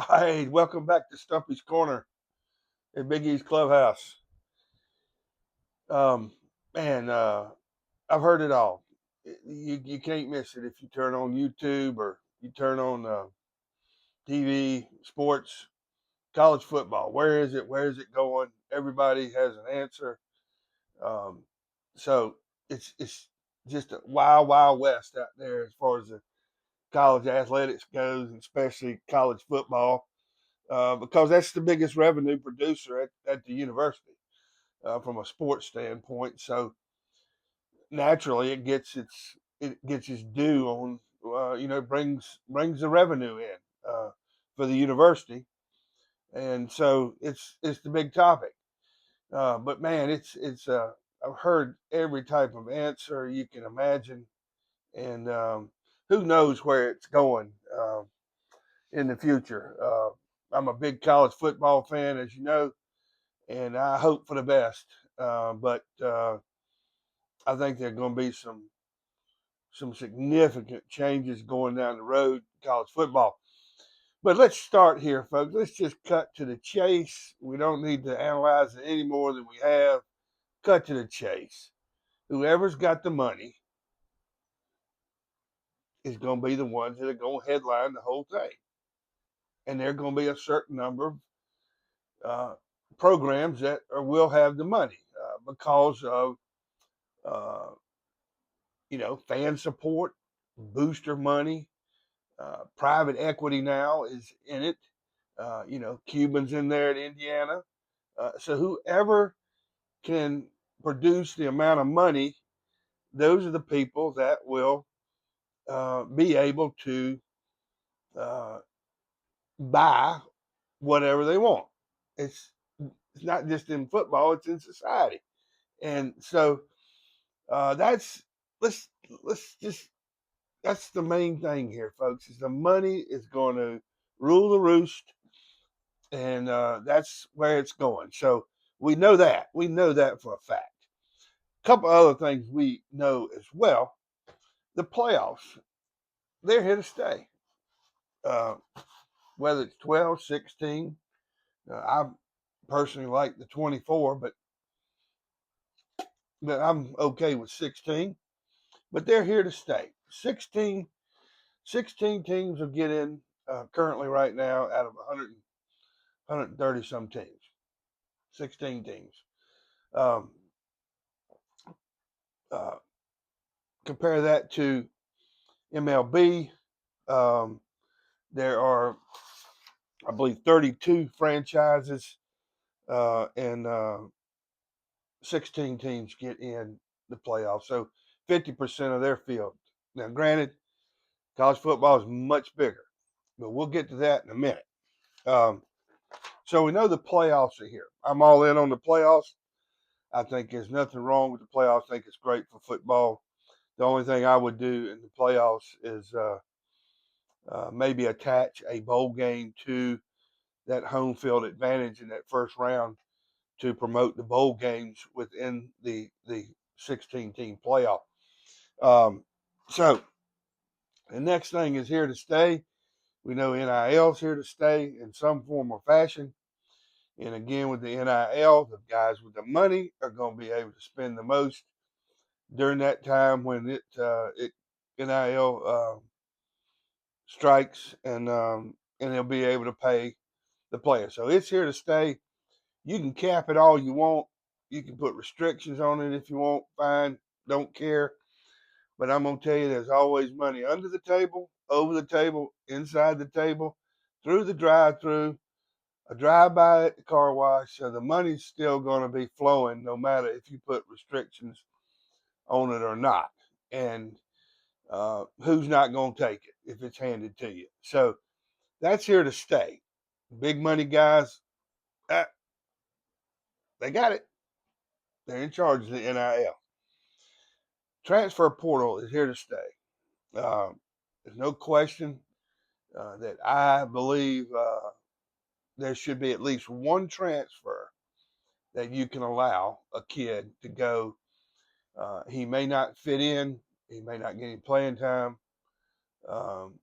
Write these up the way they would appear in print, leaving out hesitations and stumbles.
Hey, welcome back to Stumpy's Corner at Big E's Clubhouse. Um, man, I've heard it all. You can't miss it if you turn on YouTube or you turn on TV, sports, college football. Where is it? Where is it going? Everybody has an answer. Um, so it's just a wild, wild west out there as far as the college athletics goes, and especially college football, because that's the biggest revenue producer at the university. From a sports standpoint. So naturally, it gets its due on brings the revenue in for the university, and so it's the big topic. But man, it's I've heard every type of answer you can imagine, and who knows where it's going in the future. I'm a big college football fan, as you know, and I hope for the best. But I think there are going to be some significant changes going down the road in college football. But let's start here, folks. Let's just cut to the chase. We don't need to analyze it any more than we have. Cut to the chase. Whoever's got the money is going to be the ones that are going to headline the whole thing. And there are going to be a certain number of uh, programs that will have the money because of uh, fan support, booster money. Private equity now is in it. Cubans in there at Indiana. So whoever can produce the amount of money, those are the people that will be able to uh, buy whatever they want. It's it's not just in football; it's in society, and so that's let's let's just that's the main thing here, folks. Is the money is going to rule the roost, and that's where it's going. So we know that. We know that for a fact. A couple other things we know as well. The playoffs, they're here to stay. Uh, whether it's 12, 16, I personally like the 24, but I'm okay with 16. But they're here to stay. 16 teams will get in currently right now out of 130 some teams. 16 teams. Um, uh, Compare that to MLB. Um, there are, I believe, 32 franchises, and 16 teams get in the playoffs. So 50% of their field. Now, granted, college football is much bigger, but we'll get to that in a minute. Um, so we know the playoffs are here. I'm all in on the playoffs. I think there's nothing wrong with the playoffs. I think it's great for football. The only thing I would do in the playoffs is maybe attach a bowl game to that home field advantage in that first round to promote the bowl games within the 16 team playoff. Um, so the next thing is here to stay. We know NIL is here to stay in some form or fashion. And again, with the NIL, the guys with the money are going to be able to spend the most during that time when it NIL strikes, and they'll be able to pay the players. So it's here to stay. You can cap it all you want. You can put restrictions on it if you want. Fine, don't care. But I'm gonna tell you, there's always money under the table, over the table, inside the table, through the drive-through, a drive-by at the car wash. So the money's still going to be flowing, no matter if you put restrictions on it or not. And who's not going to take it if it's handed to you? So that's here to stay. Big money guys, uh, they got it. They're in charge of the NIL. Transfer portal is here to stay. There's no question that I believe there should be at least one transfer that you can allow a kid to go. He may not fit in, he may not get any playing time, um,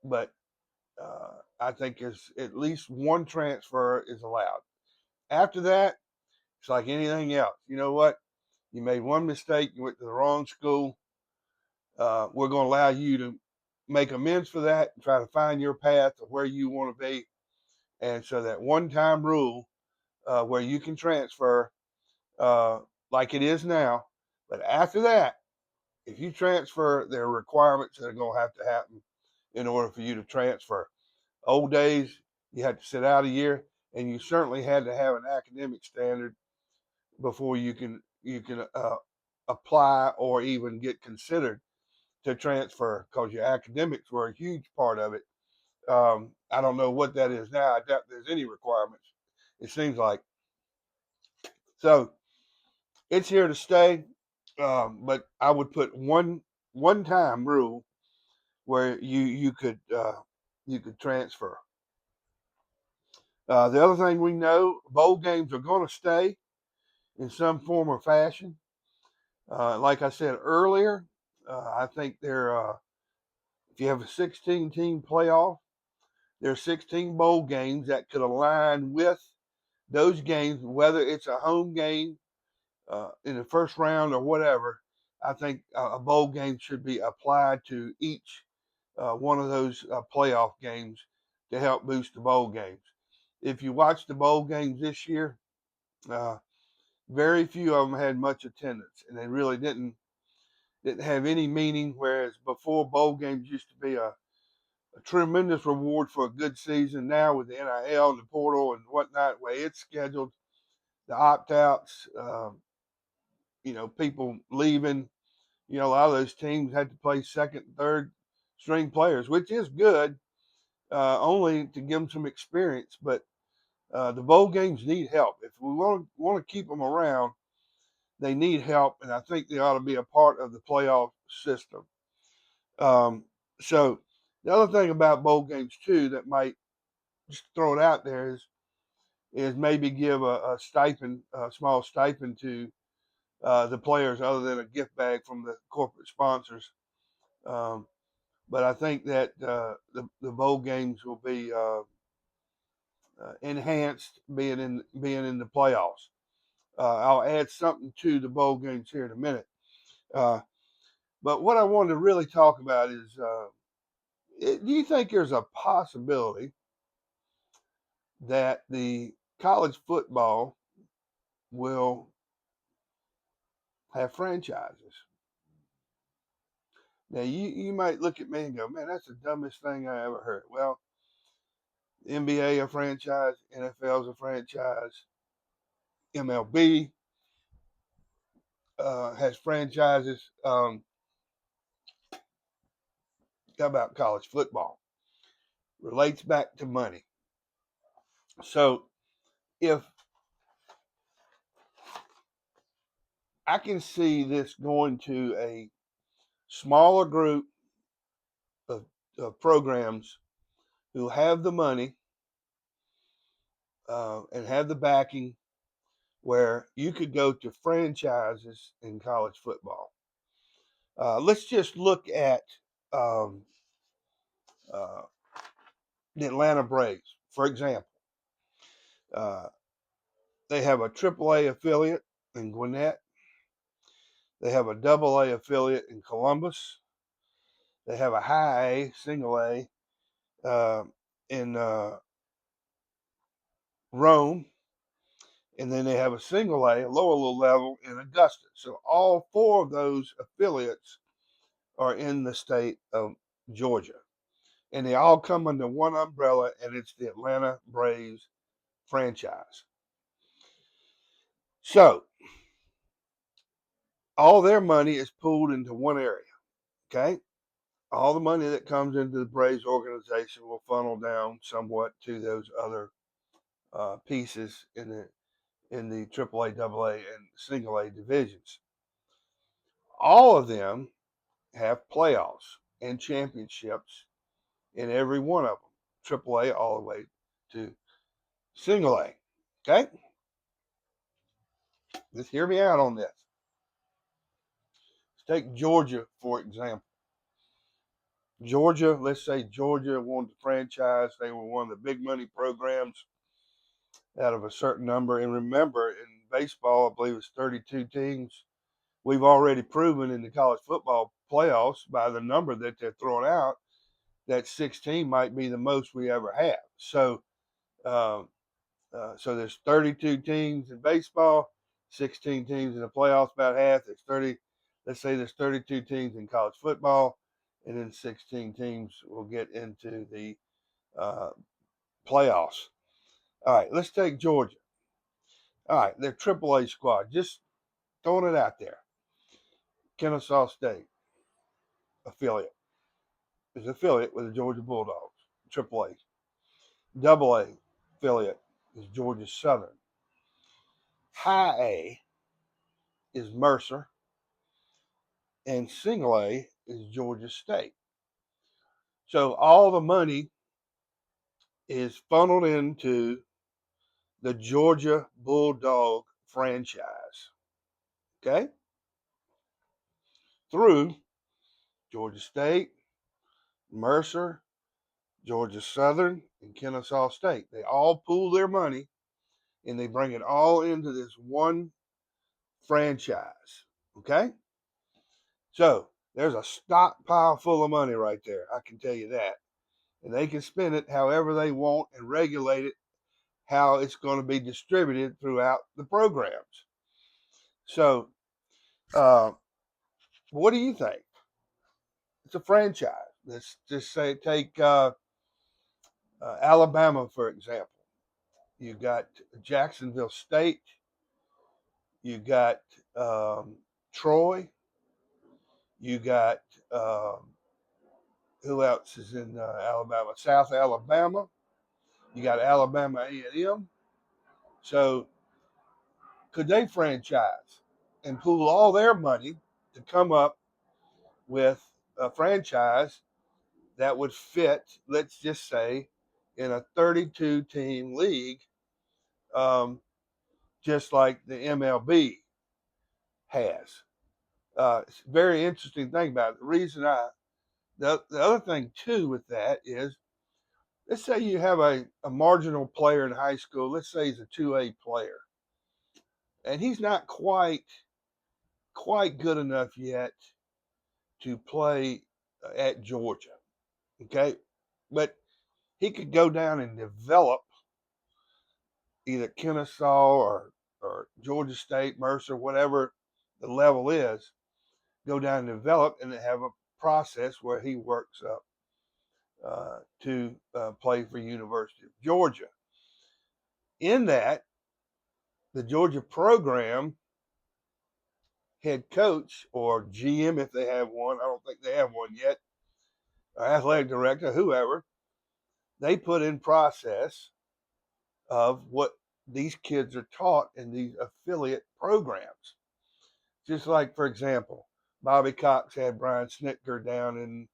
but I think is at least one transfer is allowed. After that, it's like anything else. You know what? You made one mistake. You went to the wrong school. We're going to allow you to make amends for that and try to find your path of where you want to be. And so that one-time rule where you can transfer uh, like it is now, but after that, if you transfer, there are requirements that are going to have to happen in order for you to transfer. Old days, you had to sit out a year, and you certainly had to have an academic standard before you can apply or even get considered to transfer because your academics were a huge part of it. I don't know what that is now. I doubt there's any requirements. It seems like so. It's here to stay, but I would put one time rule where you could transfer. The other thing we know, bowl games are going to stay in some form or fashion. Like I said earlier, I think if you have a 16 team playoff, there are 16 bowl games that could align with those games, whether it's a home game in the first round or whatever. I think a bowl game should be applied to each one of those playoff games to help boost the bowl games. If you watch the bowl games this year, uh, very few of them had much attendance, and they really didn't have any meaning. Whereas before, bowl games used to be a tremendous reward for a good season. Now with the NIL and the portal and whatnot, way it's scheduled, the opt outs, people leaving. A lot of those teams had to play second, third string players, which is good, only to give them some experience. But the bowl games need help. If we want to keep them around, they need help, and I think they ought to be a part of the playoff system. Um, so the other thing about bowl games too that might just throw it out there is maybe give a stipend, a small stipend to the players other than a gift bag from the corporate sponsors. Um, but I think that the bowl games will be enhanced being in the playoffs. I'll add something to the bowl games here in a minute. Uh, but what I wanted to really talk about is, do you think there's a possibility that the college football will have franchises? Now, you might look at me and go, man, that's the dumbest thing I ever heard. Well, NBA a franchise, NFL's a franchise, MLB has franchises. How about college football? Relates back to money. So if I can see this going to a smaller group of programs who have the money and have the backing where you could go to franchises in college football. Let's just look at um, uh, the Atlanta Braves, for example. Uh, they have a AAA affiliate in Gwinnett. They have a AA affiliate in Columbus. They have a high A, single A, in Rome, and then they have a single A, a lower level in Augusta. So all four of those affiliates are in the state of Georgia, and they all come under one umbrella, and it's the Atlanta Braves franchise. So all their money is pooled into one area. Okay, all the money that comes into the Braves organization will funnel down somewhat to those other pieces in the AAA, AA, and single A divisions. All of them have playoffs and championships in every one of them, AAA all the way to single A. Okay? Just hear me out on this. Let's take Georgia, for example. Georgia, let's say Georgia wanted to franchise. They were one of the big money programs out of a certain number. And remember, in baseball, I believe it's 32 teams. We've already proven in the college football playoffs by the number that they're throwing out that 16 might be the most we ever have. Uh, so there's 32 teams in baseball, 16 teams in the playoffs, about half. There's 30. Let's say there's 32 teams in college football, and then 16 teams will get into the uh, playoffs. All right, let's take Georgia. All right, their AAA squad, just throwing it out there. Kennesaw State affiliate is affiliate with the Georgia Bulldogs, AAA. Double A affiliate is Georgia Southern. High A is Mercer, and single A is Georgia State. So all the money is funneled into the Georgia Bulldog franchise, okay? Through Georgia State, Mercer, Georgia Southern, and Kennesaw State. They all pool their money and they bring it all into this one franchise, okay? So there's a stockpile full of money right there. I can tell you that. And they can spend it however they want and regulate it how it's going to be distributed throughout the programs. So, uh, what do you think? It's a franchise. Let's just say take Alabama for example. You got Jacksonville State. You got um, Troy. You got who else is in Alabama? South Alabama. You got Alabama A&M. So could they franchise and pool all their money to come up with a franchise that would fit, let's just say, in a 32 team league, um, just like the MLB has? It's a very interesting thing about it. The other thing too with that is, let's say you have a marginal player in high school, let's say he's a 2A player, and he's not quite good enough yet to play at Georgia. Okay, but he could go down and develop either Kennesaw or Georgia State, Mercer, whatever the level is. Go down and develop, and have a process where he works up to play for University of Georgia. In that, the Georgia program head coach or GM, if they have one, I don't think they have one yet, or athletic director, whoever, they put in process of what these kids are taught in these affiliate programs. Just like, for example, Bobby Cox had Brian Snitker down in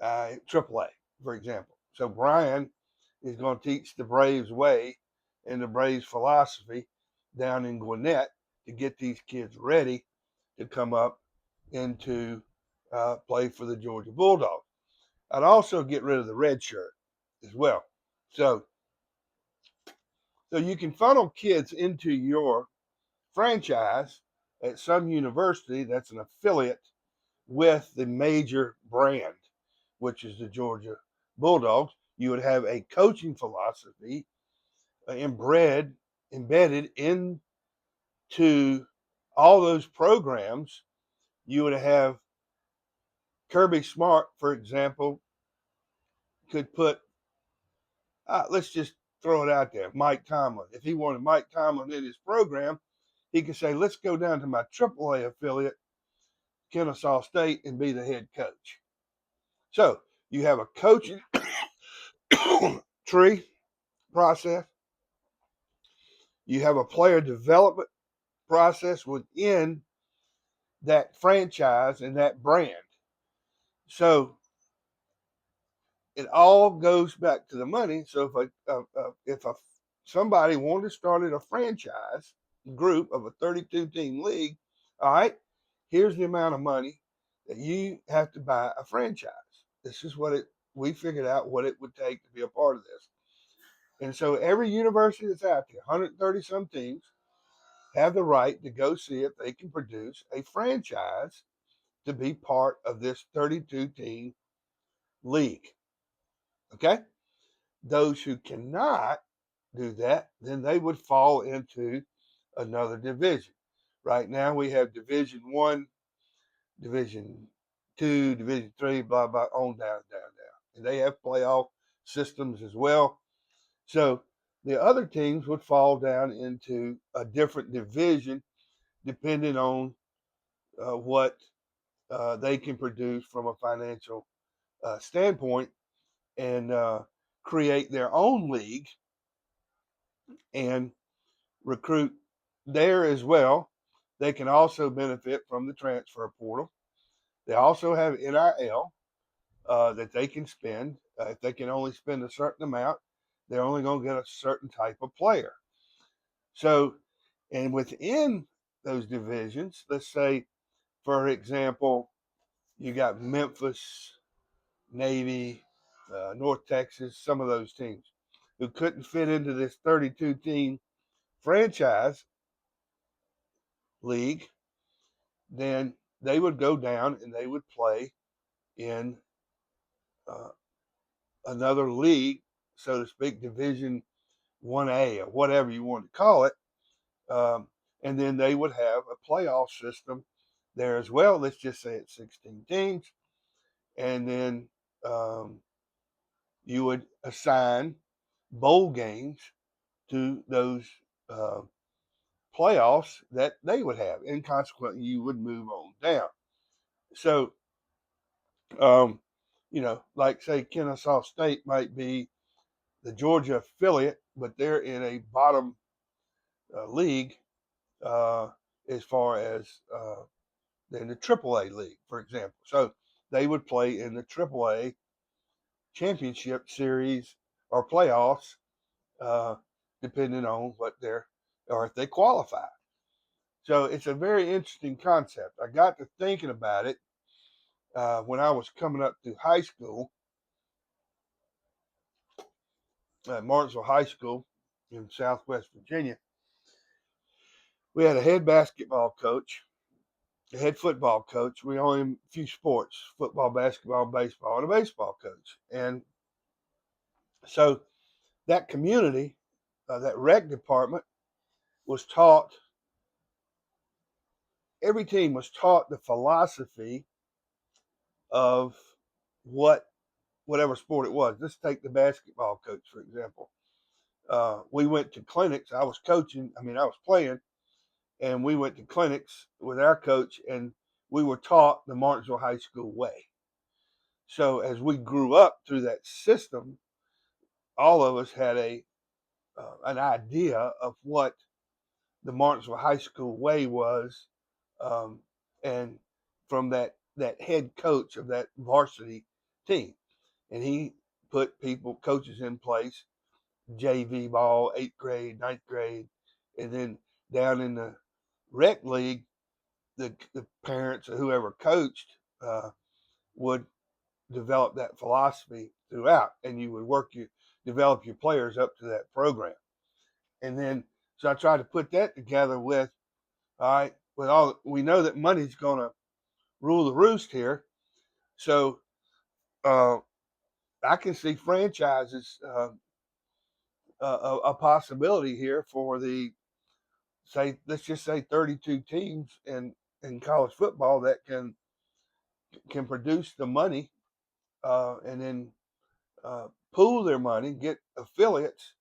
AAA, for example. So Brian is going to teach the Braves way and the Braves philosophy down in Gwinnett to get these kids ready to come up into play for the Georgia Bulldogs. I'd also get rid of the red shirt as well. So you can funnel kids into your franchise at some university that's an affiliate with the major brand, which is the Georgia Bulldogs. You would have a coaching philosophy embedded into all those programs. You would have Kirby Smart, for example, could put, let's just throw it out there, Mike Tomlin. If he wanted Mike Tomlin in his program, he could say, let's go down to my AAA affiliate, Kennesaw State, and be the head coach. So you have a coaching tree process. You have a player development process within that franchise and that brand. So it all goes back to the money. So if somebody wanted to start a franchise group of a 32 team league, all right, here's the amount of money that you have to buy a franchise. This is what we figured out what it would take to be a part of this. And so every university that's out there, 130 some teams, have the right to go see if they can produce a franchise to be part of this 32 team league. Okay? Those who cannot do that, then they would fall into another division. Right now we have Division One, Division Two, Division Three, blah blah, on down, and they have playoff systems as well. So the other teams would fall down into a different division depending on what they can produce from a financial standpoint, and create their own league and recruit there as well. They can also benefit from the transfer portal. They also have NIL that they can spend. If they can only spend a certain amount, they're only going to get a certain type of player. So, and within those divisions, let's say, for example, you got Memphis, Navy, North Texas, some of those teams who couldn't fit into this 32 team franchise league, then they would go down and they would play in uh, another league, so to speak, Division 1A or whatever you want to call it. Um, and then they would have a playoff system there as well. Let's just say it's 16 teams. And then you would assign bowl games to those uh, playoffs that they would have. And consequently, you would move on down. So, um, like say Kennesaw State might be the Georgia affiliate, but they're in a bottom league uh, as far as in the AAA league, for example. So they would play in the AAA championship series or playoffs, uh, depending on what they're or if they qualify. So it's a very interesting concept. I got to thinking about it when I was coming up through high school at Martinsville High School in Southwest Virginia. We had a head basketball coach, a head football coach. We only had a few sports: football, basketball, baseball, and a baseball coach. And so that community, that rec department, was taught. Every team was taught the philosophy of what whatever sport it was. Let's take the basketball coach for example. We went to clinics. I was coaching. I mean, I was playing, and we went to clinics with our coach, and we were taught the Martinsville High School way. So as we grew up through that system, all of us had an idea of what the Martinsville High School way was, um, and from that head coach of that varsity team, and he put coaches in place, JV ball, 8th grade, 9th grade, and then down in the rec league, the parents or whoever coached would develop that philosophy throughout, and you would develop your players up to that program. And then, so I tried to put that together with, all right, with all we know that money's going to rule the roost here. So uh, I can see franchises a possibility here for the say let's just say 32 teams in college football that can produce the money and then pool their money, get affiliates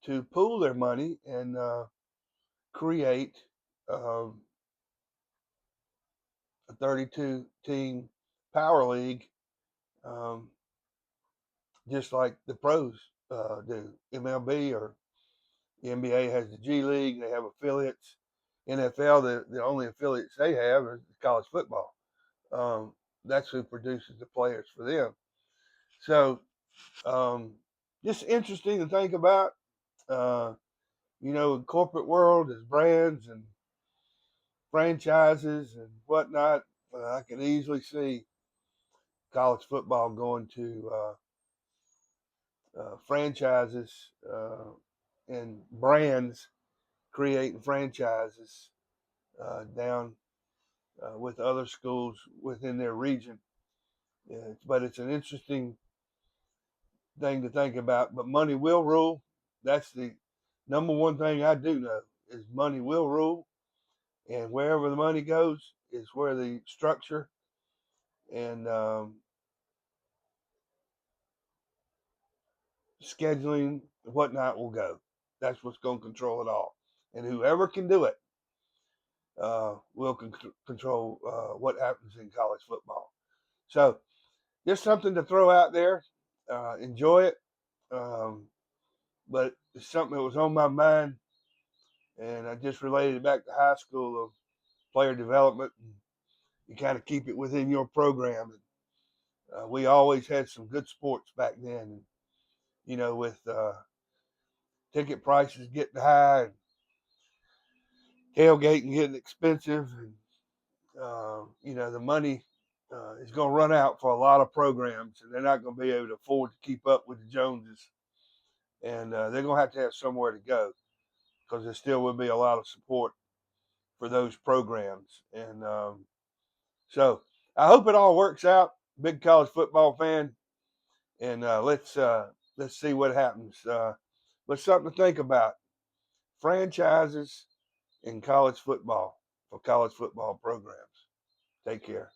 to pool their money and create um, a 32 team power league, um, just like the pros do. MLB or the NBA has the G League, they have affiliates. NFL, the only affiliates they have is college football. That's who produces the players for them. So, um, just interesting to think about. Uh, in corporate world, there's brands and franchises and whatnot. I can easily see college football going to franchises and brands creating franchises down with other schools within their region. But it's an interesting thing to think about. But money will rule. That's the number one thing I do know is money will rule, and wherever the money goes is where the structure and scheduling and whatnot will go. That's what's going to control it all, and whoever can do it will control what happens in college football. So just something to throw out there. Enjoy it. Um, but it's something that was on my mind, and I just related it back to high school of player development. And you kind of keep it within your program. And we always had some good sports back then. And, with ticket prices getting high and tailgating getting expensive, and the money is going to run out for a lot of programs, and they're not going to be able to afford to keep up with the Joneses, and they're going to have somewhere to go because there still will be a lot of support for those programs, and so I hope it all works out. Big college football fan, and let's see what happens. But something to think about: franchises in college football for college football programs. Take care.